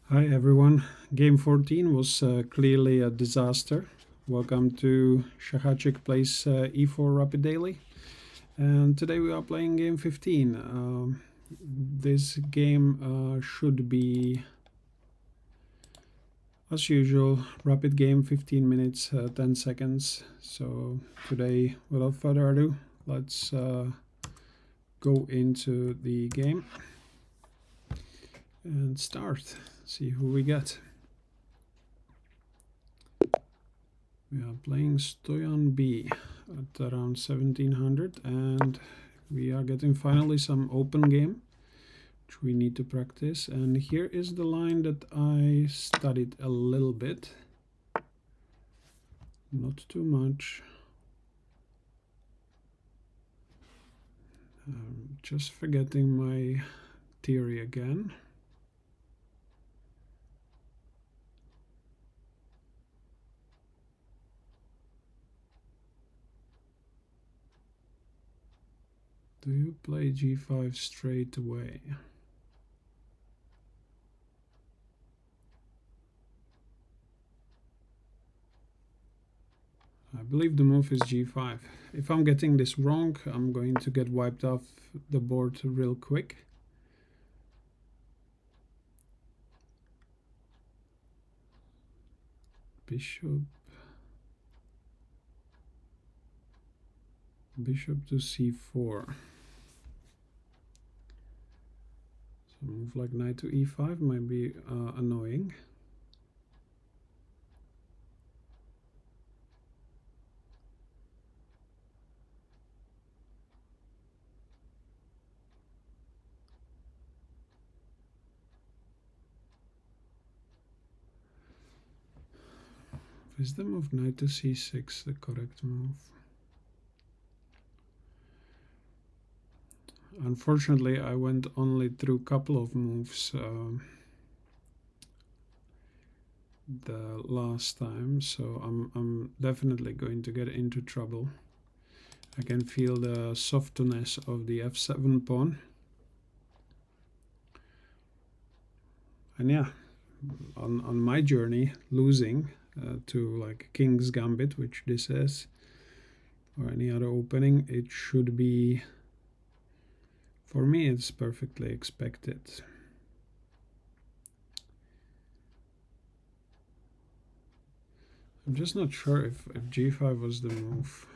Hi everyone. Game 14 was clearly a disaster. Welcome to Shahachik Plays E4 Rapid Daily. And today we are playing game 15. This game should be, as usual, rapid game, 15 minutes, 10 seconds. So today, without further ado, let's go into the game and start. See who we get. We are playing Stoyan B at around 1700, and we are getting finally some open game, which we need to practice. And here is the line that I studied a little bit, not too much. Just forgetting my theory again. Do you play g5 straight away? I believe the move is g5. If I'm getting this wrong, I'm going to get wiped off the board real quick. Bishop to c4. So move like knight to e5 might be annoying. Is the move knight to c6 the correct move? Unfortunately, I went only through a couple of moves the last time, so I'm definitely going to get into trouble. I can feel the softness of the f7 pawn. And yeah, on my journey, losing to like King's Gambit, which this is, or any other opening, it should be, for me, it's perfectly expected. I'm just not sure if g5 was the move.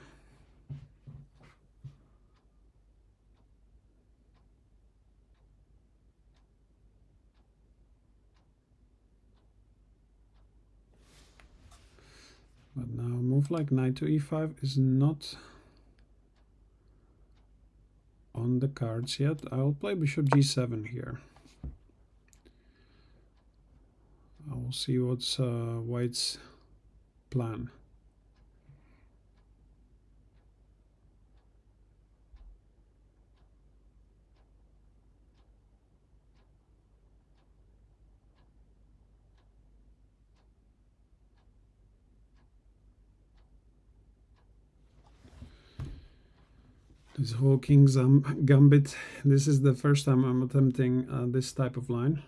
But now a move like knight to e5 is not on the cards yet. I'll play bishop g7 here. I will see what's white's plan. This whole King's Gambit, this is the first time I'm attempting this type of line.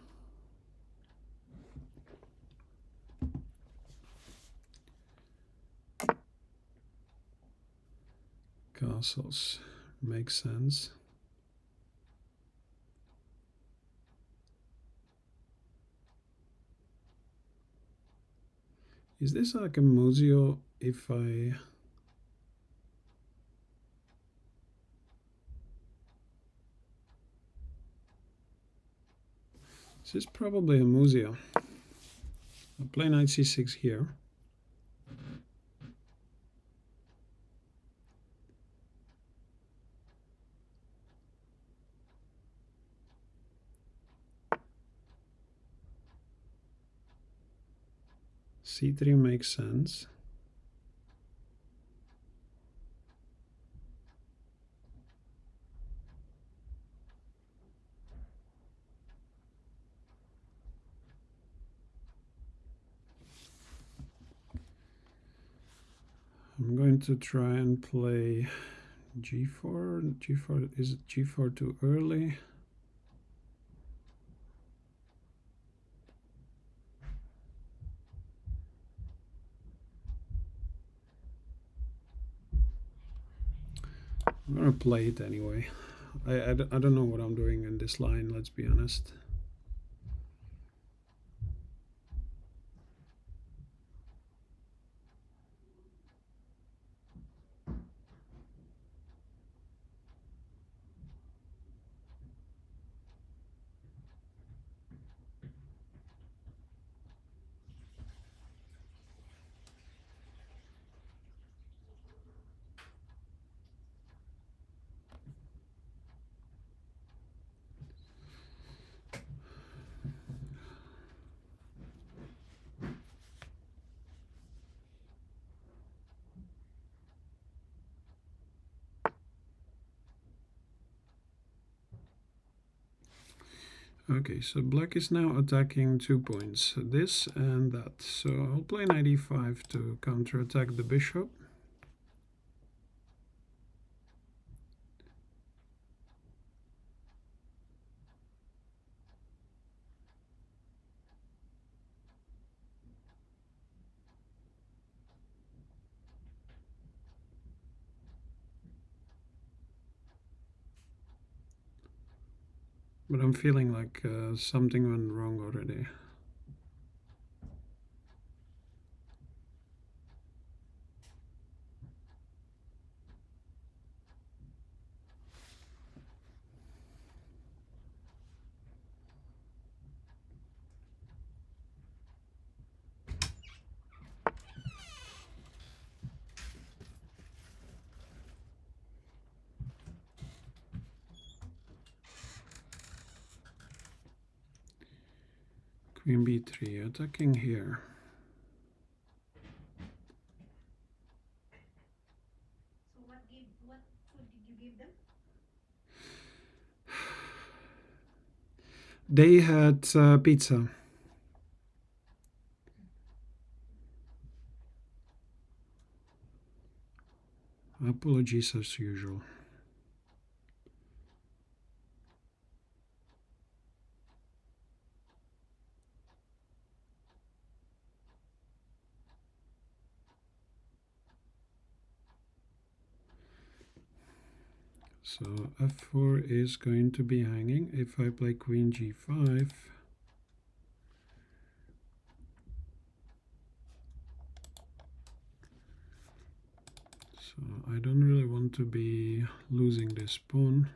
Castles makes sense. Is this like a Muzio if I... This is probably a Muzio. I'll play knight c6 here. c3 makes sense. I'm going to try and play g4. G4, is it g4 too early? I'm gonna play it anyway. I don't know what I'm doing in this line, let's be honest. Okay, so black is now attacking 2 points, this and that. So I'll play knight e5 to counterattack the bishop. But I'm feeling like something went wrong already. Queen b3, attacking here. So what food did you give them? They had pizza. Apologies as usual. So f4 is going to be hanging. If I play queen g5, so I don't really want to be losing this pawn.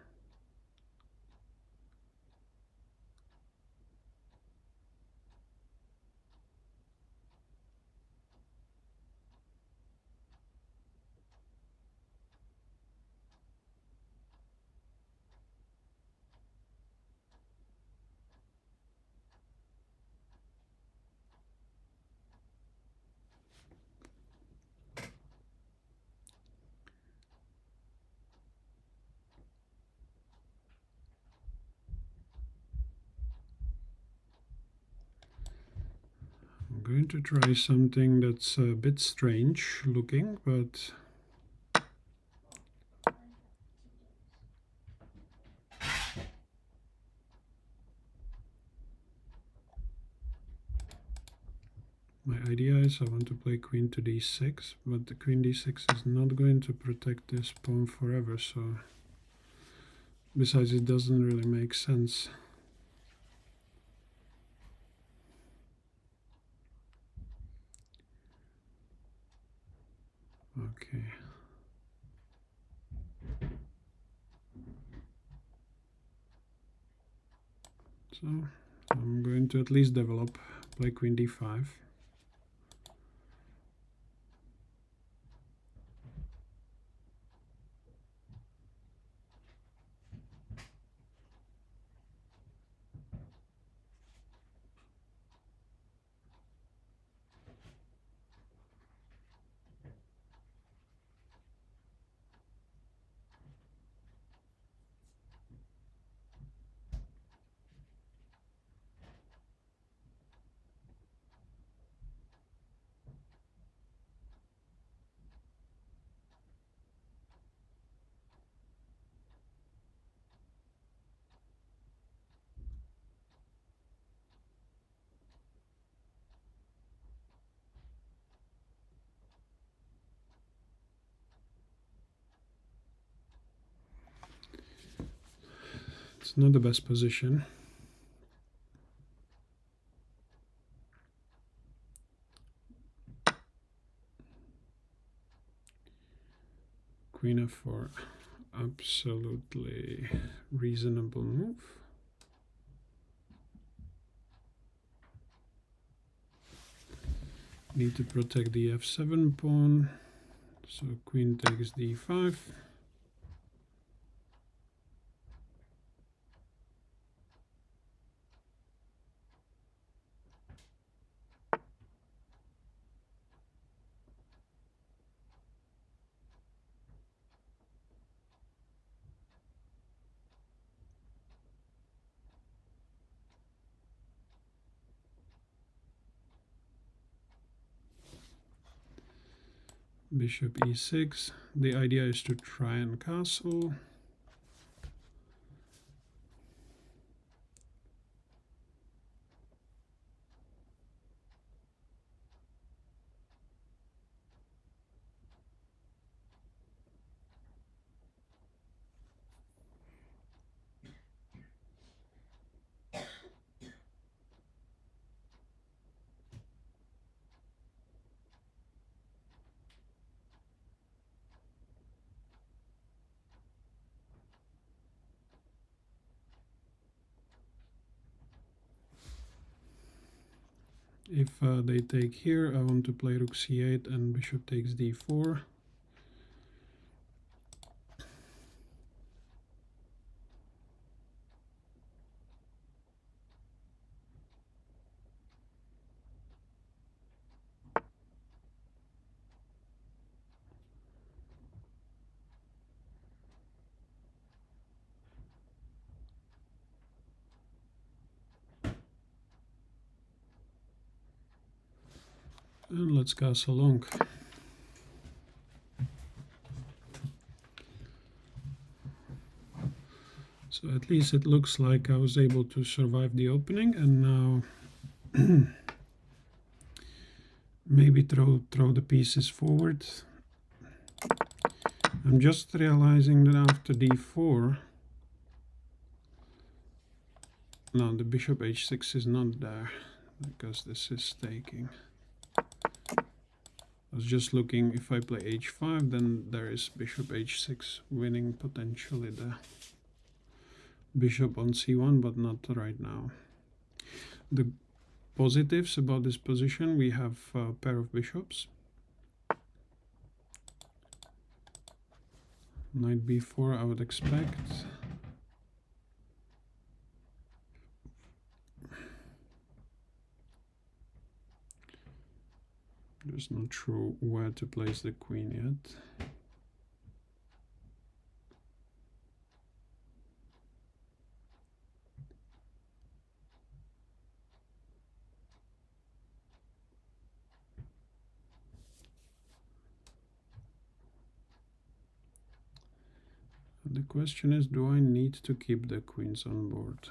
I'm going to try something that's a bit strange looking, but my idea is I want to play queen to d6, but the queen d6 is not going to protect this pawn forever, so besides it doesn't really make sense. Okay. So I'm going to at least develop, play queen d5. not the best position. Queen f4, absolutely reasonable move. Need to protect the f7 pawn, so queen takes d5. Bishop e6. The idea is to try and castle. If they take here, I want to play rook c8 and bishop takes d4. And let's castle long. So at least it looks like I was able to survive the opening, and now maybe throw the pieces forward. I'm just realizing that after d4, no, the bishop h6 is not there because this is taking. I was just looking, if I play h5, then there is bishop h6 winning potentially the bishop on c1, but not right now. The positives about this position, we have a pair of bishops. Knight b4, I would expect. Just not sure where to place the queen yet. The question is, do I need to keep the queens on board?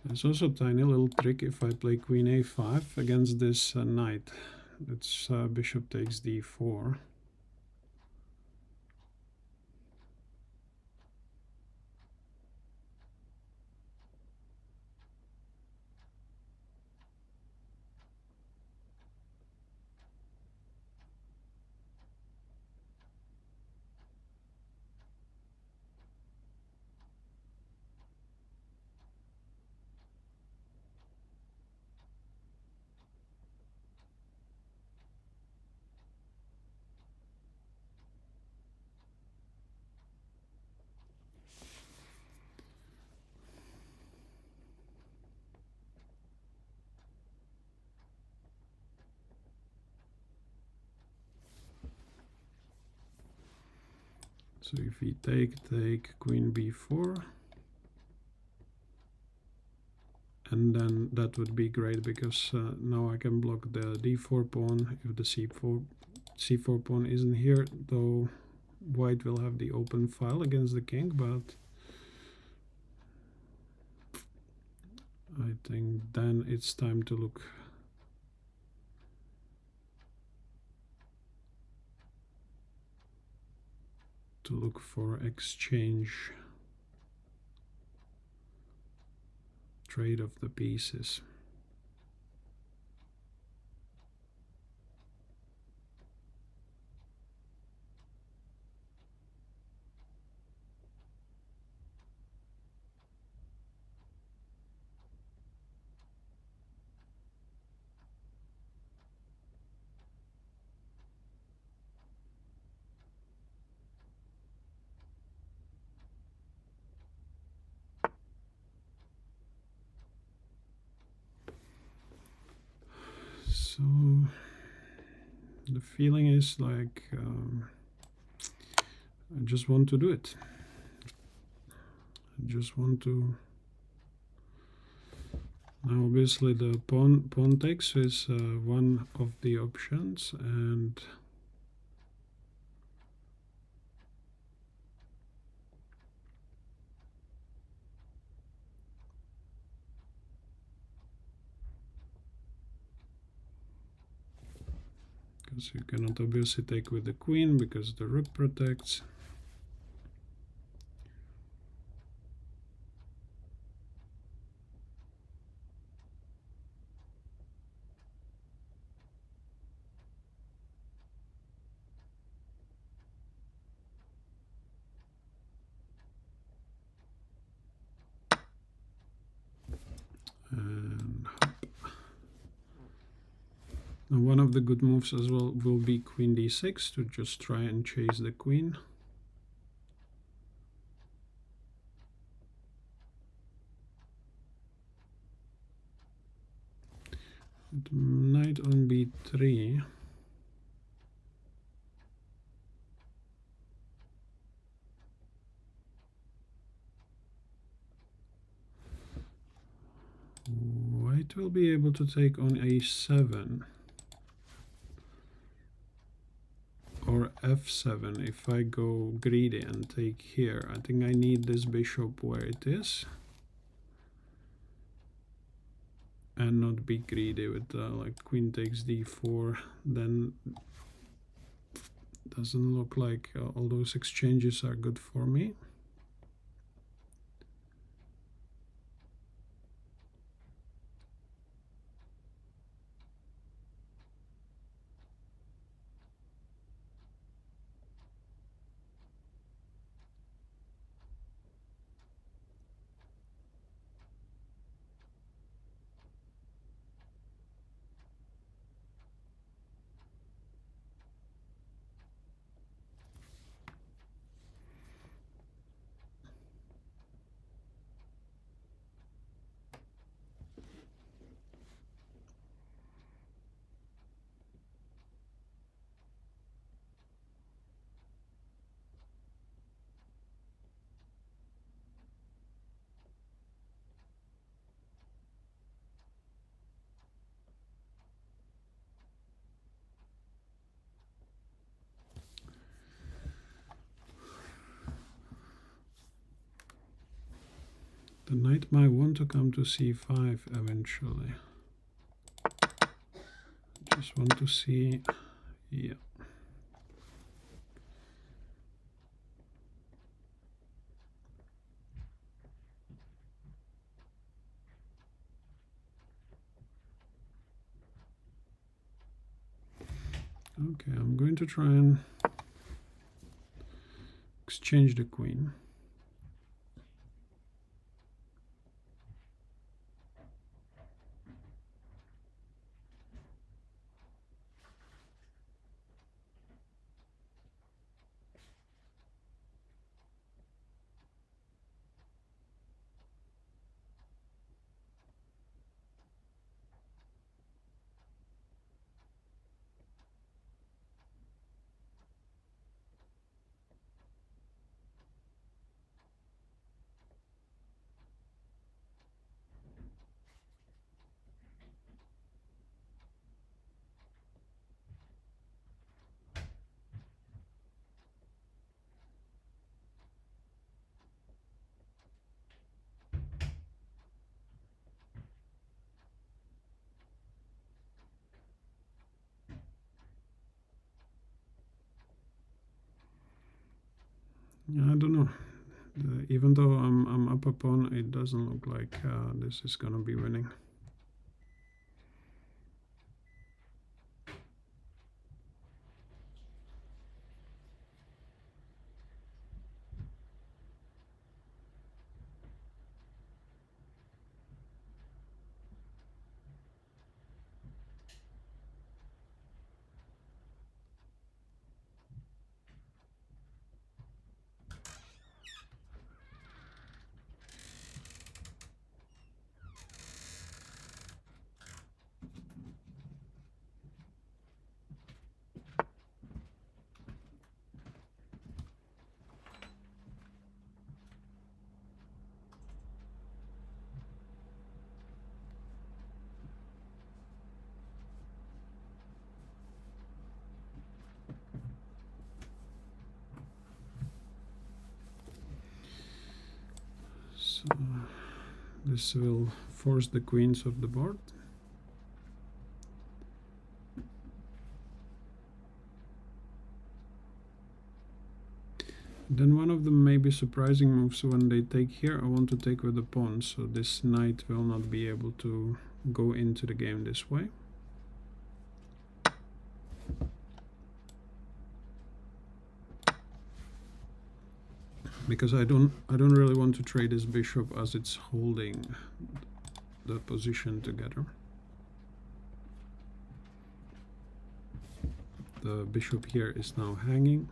There's also a tiny little trick if I play queen a5 against this knight. It's bishop takes d4. So if we take queen b4, and then that would be great because now I can block the d4 pawn if the c4 pawn isn't here, though white will have the open file against the king, but I think then it's time to look for exchange, trade of the pieces. So the feeling is like I just want to do it. I just want to. Now obviously the pawn takes is one of the options, and because you cannot obviously take with the queen because the rook protects. And now one of the good moves as well will be queen d6 to just try and chase the queen. Knight on b3. White will be able to take on a7 or f7 if I go greedy and take here. I think I need this bishop where it is and not be greedy with like queen takes d4. Then doesn't look like all those exchanges are good for me. The knight might want to come to c5 eventually. Just want to see, yeah. Okay, I'm going to try and exchange the queen. I don't know. Even though I'm up a pawn, it doesn't look like this is gonna be winning. So this will force the queens of the board. Then one of the maybe surprising moves when they take here, I want to take with the pawn, so this knight will not be able to go into the game this way. Because I don't really want to trade this bishop as it's holding the position together. The bishop here is now hanging.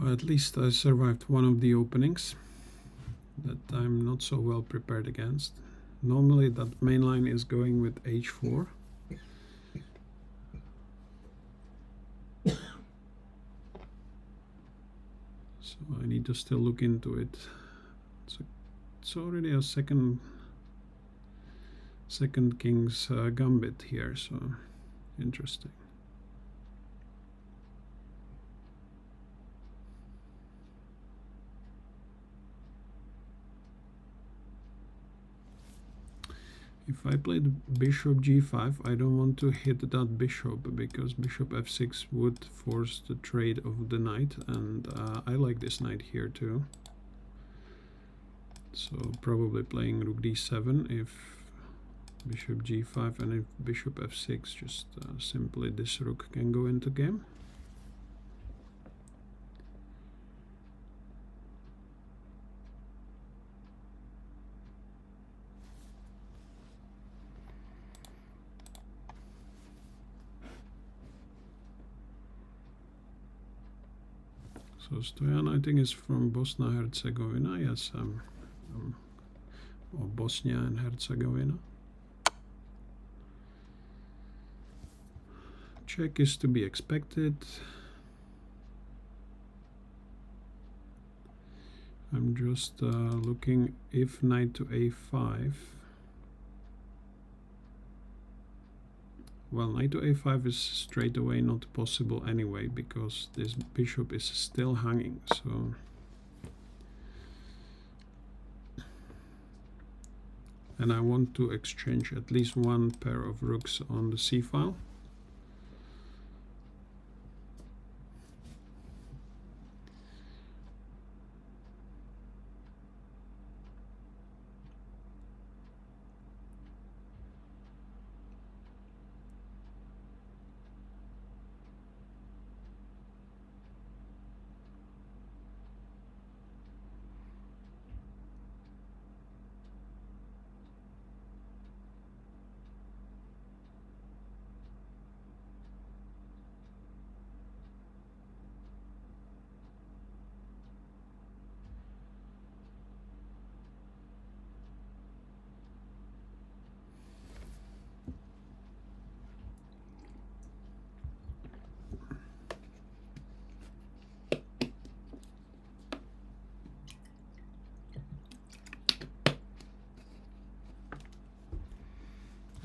At least I survived one of the openings that I'm not so well prepared against. Normally that main line is going with h4. So I need to still look into it. It's already a second king's gambit here, so interesting. If I played bishop g5, I don't want to hit that bishop because bishop f6 would force the trade of the knight, and I like this knight here too. So probably playing rook d7 if bishop g5, and if bishop f6, just simply this rook can go into game. So Stoyan, I think, is from Bosnia-Herzegovina, yes, or Bosnia and Herzegovina. Check is to be expected. I'm just looking if knight to a5. Well, knight to a5 is straight away not possible anyway, because this bishop is still hanging, so... And I want to exchange at least one pair of rooks on the c-file.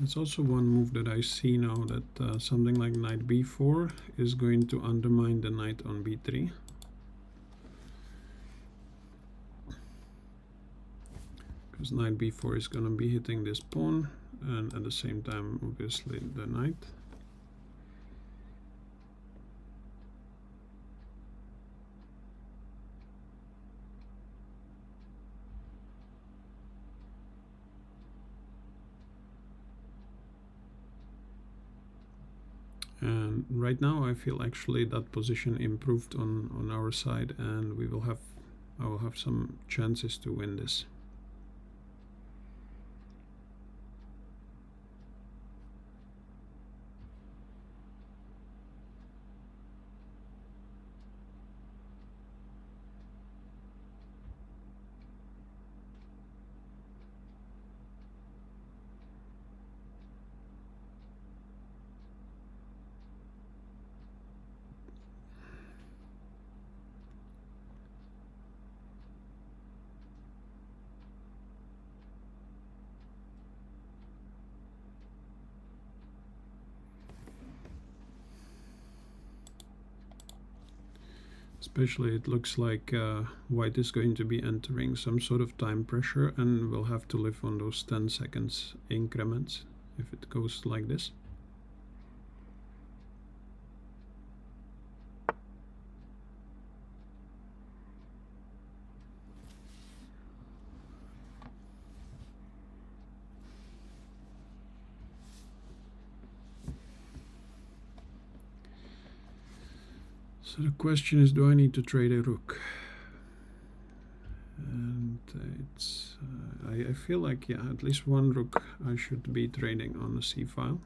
There's also one move that I see now that something like knight b4 is going to undermine the knight on b3. Because knight b4 is going to be hitting this pawn, and at the same time, obviously, the knight. And right now I feel actually that position improved on our side, and I will have some chances to win this. Especially it looks like white is going to be entering some sort of time pressure, and will have to live on those 10 seconds increments if it goes like this. So the question is, do I need to trade a rook? And it's I feel like, yeah, at least one rook I should be trading on the c file.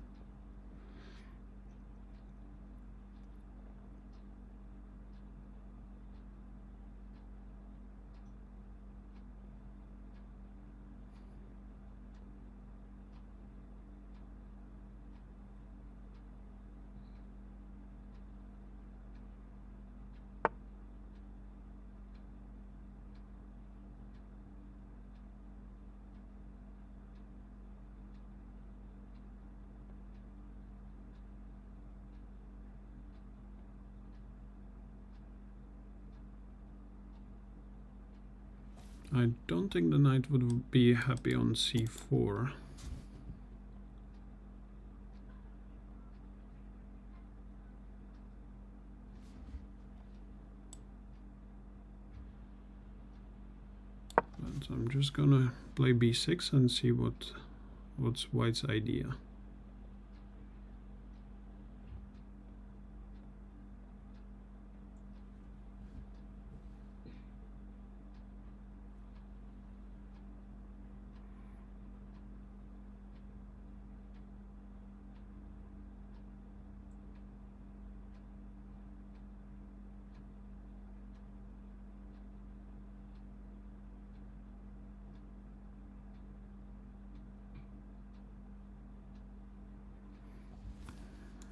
I don't think the knight would be happy on c4. But I'm just gonna play b6 and see what's white's idea.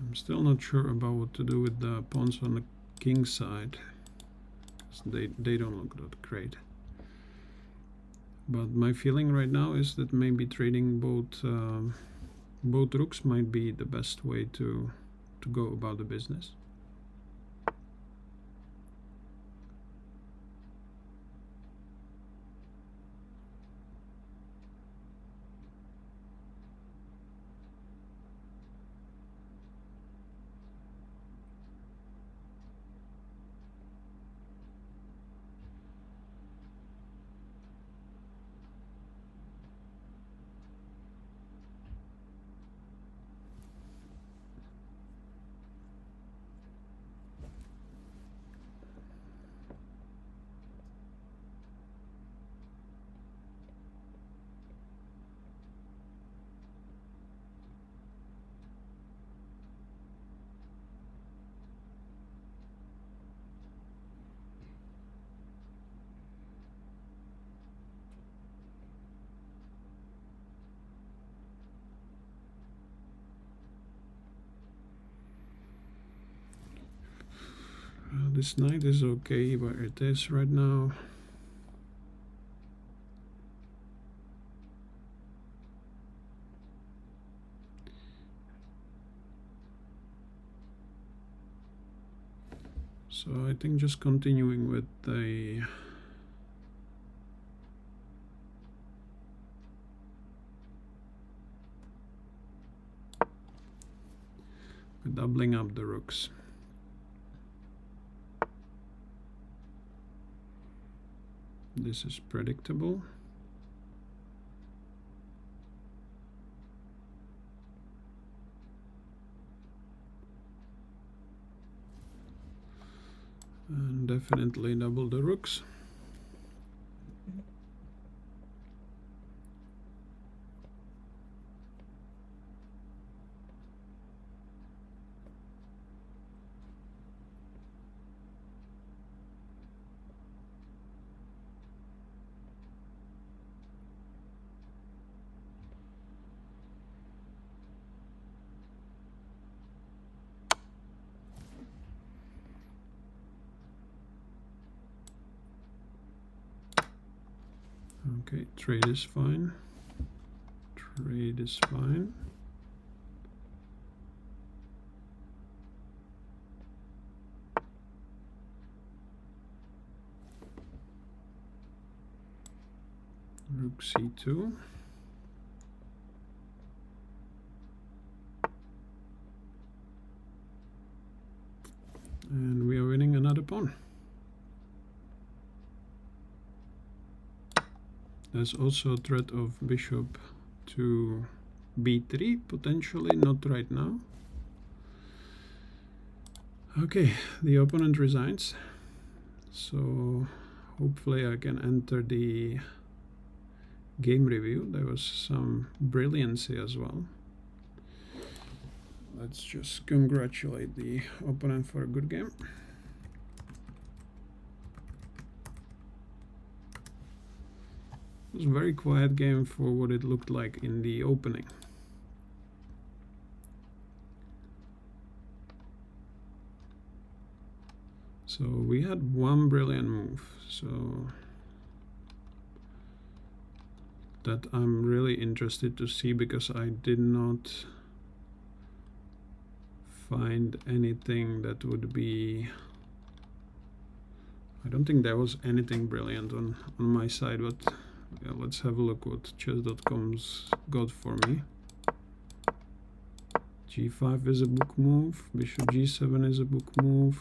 I'm still not sure about what to do with the pawns on the king side. They don't look that great. But my feeling right now is that maybe trading both rooks might be the best way to go about the business. This knight is okay where it is right now. So I think just continuing with the doubling up the rooks. This is predictable. And definitely double the rooks. Okay, trade is fine. Trade is fine. Rook c2. And we are winning another pawn. There's also a threat of bishop to b3, potentially, not right now. Okay, the opponent resigns. So hopefully I can enter the game review. There was some brilliancy as well. Let's just congratulate the opponent for a good game. It was a very quiet game for what it looked like in the opening. So we had one brilliant move, so that I'm really interested to see, because I did not find anything that would be, I don't think there was anything brilliant on my side, but yeah, let's have a look what chess.com's got for me. g5 is a book move, bishop g7 is a book move,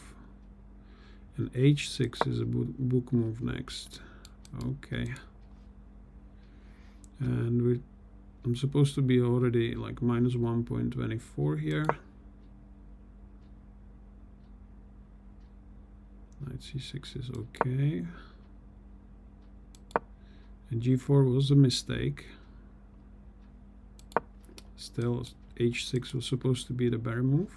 and h6 is a book move next. Okay. And I'm supposed to be already like minus 1.24 here. Knight c6 is okay. And g4 was a mistake. Still, h6 was supposed to be the better move.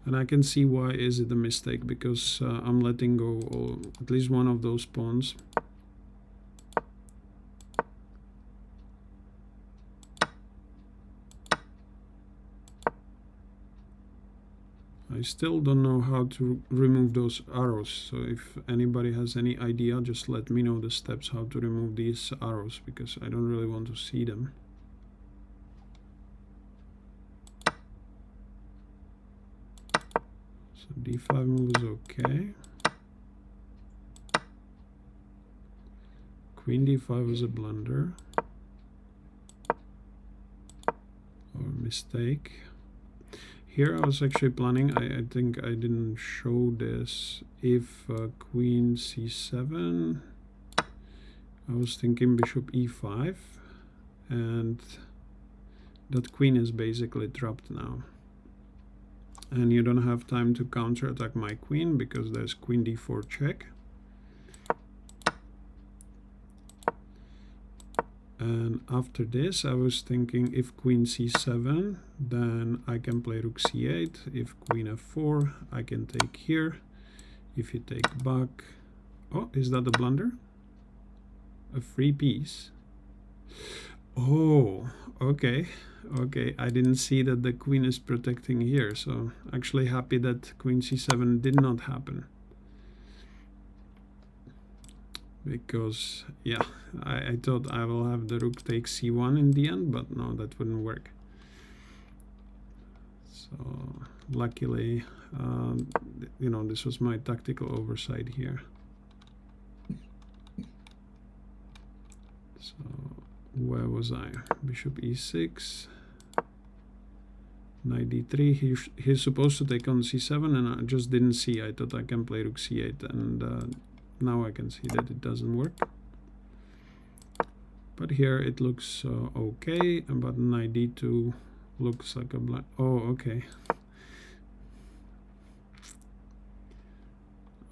And I can see why is it a mistake, because I'm letting go at least one of those pawns. I still don't know how to remove those arrows, so if anybody has any idea, just let me know the steps how to remove these arrows, because I don't really want to see them. So d5 move is okay. Queen d5 is a blunder or mistake. Here I was actually planning, I think I didn't show this, if queen c7, I was thinking bishop e5, and that queen is basically trapped now. And you don't have time to counterattack my queen, because there's queen d4 check. And after this, I was thinking if queen c7, then I can play rook c8. If queen f4, I can take here. If you take back, oh, is that a blunder? A free piece. Oh, okay. Okay, I didn't see that the queen is protecting here, so actually happy that queen c7 did not happen. Because, yeah, I thought I will have the rook take c1 in the end, but no, that wouldn't work. So luckily, you know, this was my tactical oversight here. So where was I? Bishop e6, knight d3. He's supposed to take on c7, and I just didn't see. I thought I can play rook c8, and now I can see that it doesn't work. But here it looks okay, but knight d2 looks like a black. Oh, okay.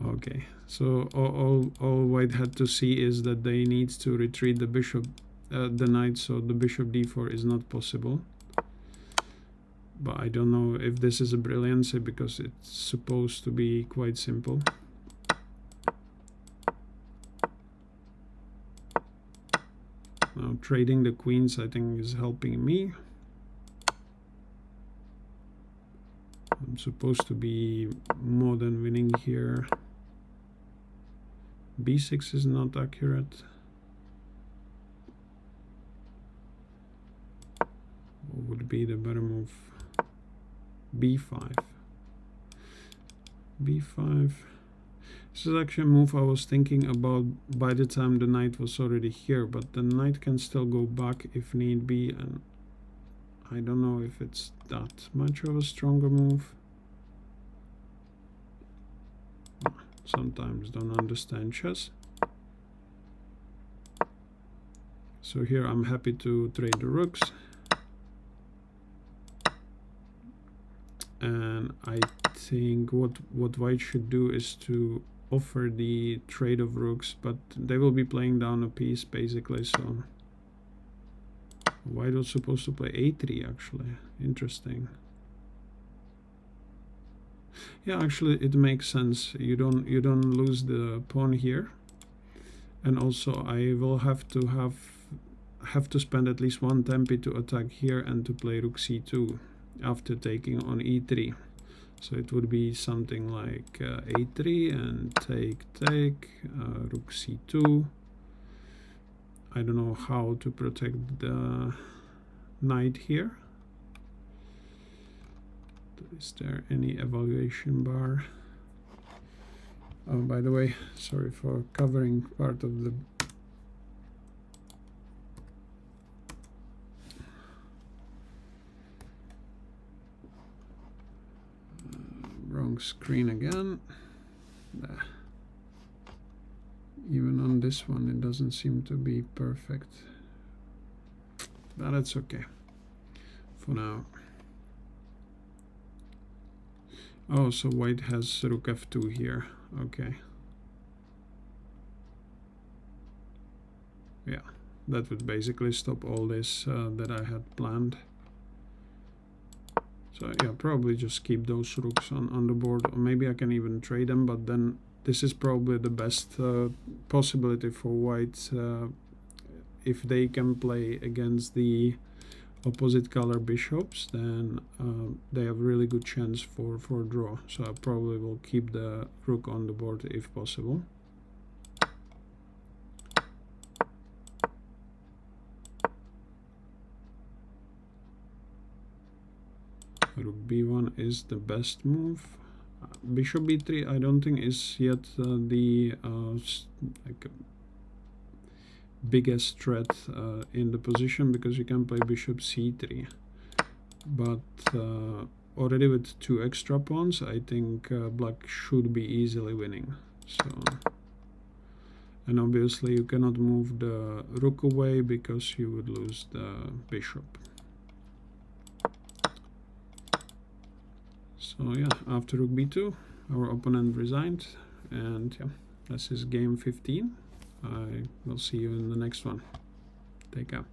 Okay, so all white had to see is that they need to retreat the bishop, the knight, so the bishop d4 is not possible. But I don't know if this is a brilliancy because it's supposed to be quite simple. Now trading the queens I think is helping me. I'm supposed to be more than winning here. b6 is not accurate. What would be the better move? b5. b5. This is actually a move I was thinking about by the time the knight was already here, but the knight can still go back if need be, and I don't know if it's that much of a stronger move. Sometimes don't understand chess. So here I'm happy to trade the rooks. And I think what white should do is to offer the trade of rooks, but they will be playing down a piece basically, so white was supposed to play a3 actually. Interesting. Yeah, actually it makes sense. You don't lose the pawn here, and also I will have to spend at least one tempi to attack here and to play rook c2 after taking on e3. So it would be something like a3 and take, rook c2. I don't know how to protect the knight here. Is there any evaluation bar? Oh, by the way, sorry for covering part of the wrong screen again. Even on this one it doesn't seem to be perfect, but that's okay for now. Oh, so white has rook f2 here. Okay. Yeah, that would basically stop all this that I had planned. So yeah, probably just keep those rooks on the board, or maybe I can even trade them, but then this is probably the best possibility for white. If they can play against the opposite color bishops, then they have really good chance for draw. So I probably will keep the rook on the board if possible. Rook b1 is the best move. Bishop b3 I don't think is yet the like biggest threat in the position, because you can play bishop c3, but already with 2 extra pawns I think black should be easily winning. So, and obviously you cannot move the rook away because you would lose the bishop. So yeah, after rook b2 our opponent resigned, and yeah, this is game 15. I will see you in the next one. Take care.